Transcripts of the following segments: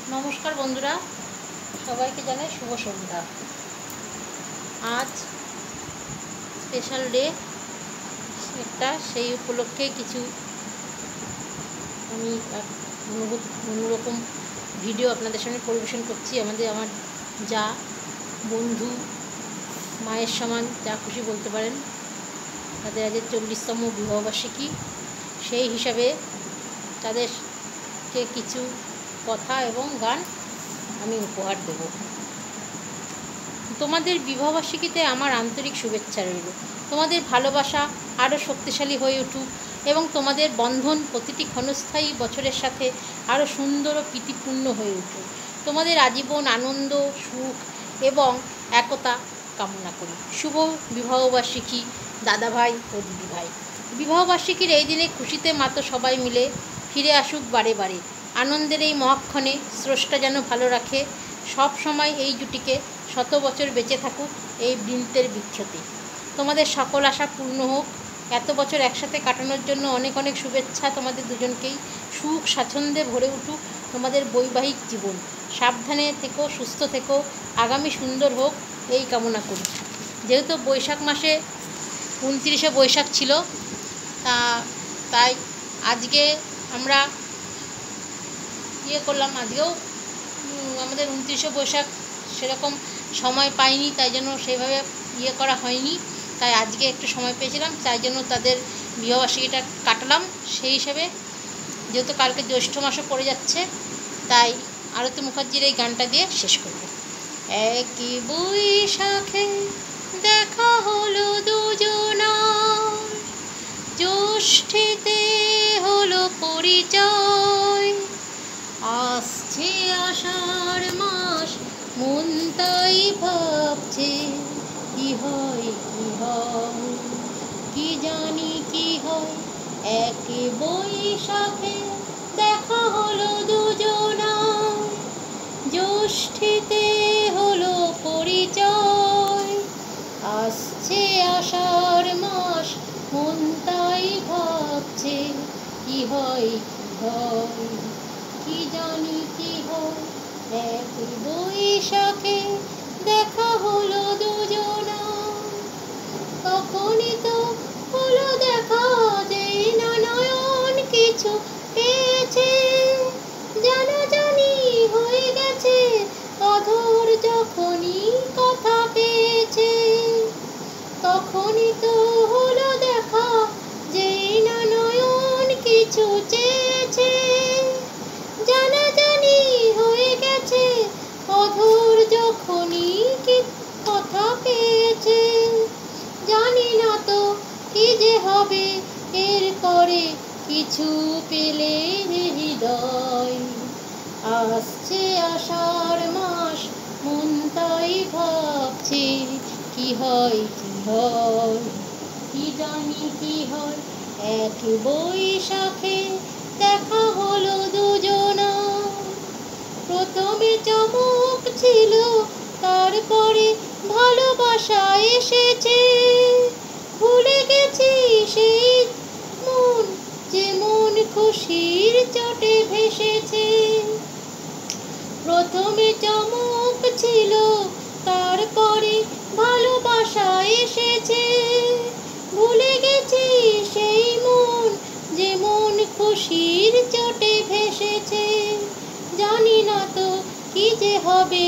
নমস্কার বন্ধুরা, সবাইকে জানাই শুভ সন্ধ্যা। আজ স্পেশাল ডে একটা, সেই উপলক্ষে কিছু আমি অন্যরকম ভিডিও আপনাদের সামনে পরিবেশন করছি। আমার যা বন্ধু, মায়ের সমান যা খুশি বলতে পারেন, তাদের আজ 40তম বিবাহবার্ষিকী। সেই হিসাবে তাদেরকে কিছু কথা এবং গান আমি উপহার দেব। তোমাদের বিবাহবার্ষিকীতে আমার আন্তরিক শুভেচ্ছা রইল। তোমাদের ভালোবাসা আরও শক্তিশালী হয়ে উঠুক এবং তোমাদের বন্ধন প্রতিটি ক্ষণস্থায়ী বছরের সাথে আরও সুন্দর ও প্রীতিপূর্ণ হয়ে উঠুক। তোমাদের আজীবন আনন্দ, সুখ এবং একতা কামনা করি। শুভ বিবাহবার্ষিকী দাদাভাই ও দিদিভাই। বিবাহবার্ষিকীর এই দিনে খুশিতে মাতো সবাই মিলে ফিরে আসুক বারে বারে। আনন্দের এই মহাক্ষণে স্রষ্টা যেন ভালো রাখে সব সময় এই জুটিকে, শত বছর বেঁচে থাকুক এই বৃন্তের বিখ্যাতি। তোমাদের সকল আশা পূর্ণ হোক। এত বছর একসাথে কাটানোর জন্য অনেক অনেক শুভেচ্ছা তোমাদের দুজনকেই। সুখ স্বাচ্ছন্দ্যে ভরে উঠুক তোমাদের বৈবাহিক জীবন। সাবধানে থেকো, সুস্থ থেকো, আগামী সুন্দর হোক এই কামনা করি। যেহেতু বৈশাখ মাসে 29শে বৈশাখ ছিল, তাই আজকে আমরা করলাম। আজকেও আমাদের 29শে বৈশাখ সেরকম সময় পাইনি, তাই জন্য সেভাবে করা হয়নি। তাই আজকে একটু সময় পেয়েছিলাম, তাই জন্য তাদের বিবাহবার্ষিকীটা কাটালাম। সেই হিসেবে যেহেতু কালকে জ্যৈষ্ঠ মাসও পড়ে যাচ্ছে, তাই আরতি মুখার্জির এই গানটা দিয়ে শেষ করব। একই বৈশাখে দেখা হলো দুজনার, জ্যৈষ্ঠীতে হলো পরিচয়। আসছে আষাঢ় মাস, মন তাই ভাবছে কি হয় কি হয়, কি জানি কি হয়। এক বৈশাখে দেখা হলো দুজনার, জ্যৈষ্ঠীতে হলো পরিচয়। আসছে আষাঢ় মাস, মন তাই ভাবছে কি হয় কি হয়, কি জানি কি হয়। এক বৈশাখে দেখা হলো দুজনার, তখনই তো হলো দেখা যে না নয়ন কিছু পেয়েছে, জানাজানি হয়ে গেছে অধর যখনই কথা পেয়েছে। তখনই তো হলো দেখা যে না নয়ন কিছু চেয়েছে, জানাজানি হয়ে গেছে অধর যখনই কি কথা পেয়েছে। জানি না তো কি যে হবে এর পরে, কিছু পেলে হৃদয়। আসছে আষাঢ় মাস, মন তাই ভাবছে কি হয় কি হয়, কি জানি কি হয়। এক বৈশাখে দেখা হলো দুজনার, প্রথমে চমক ছিল, তারপরে ভালোবাসা এসেছে। ভুলে গেছি সেই মন, যে মন খুশির চটে ভেসেছে। প্রথমে চমক ছিল, তারপরে ভালোবাসা এসেছে। ভুলে গেছি সেই মন, যে মন খুশির চটে ভেসেছে। জানি না তো কি যে হবে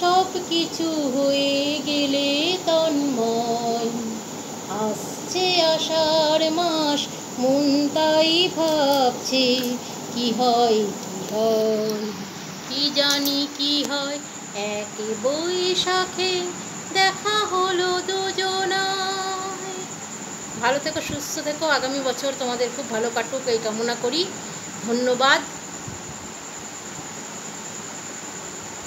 সব কিছু হয়ে গেলে তন্ময়। আসছে আষাঢ় মাস, মন তাই ভাবছে কি হয় কি হয়, কি জানি কি হয়। এক বৈশাখে দেখা হলো দুজনায়। ভালো থেকো, সুস্থ থেকো, আগামী বছর তোমাদের খুব ভালো কাটুক এই কামনা করি। ধন্যবাদ।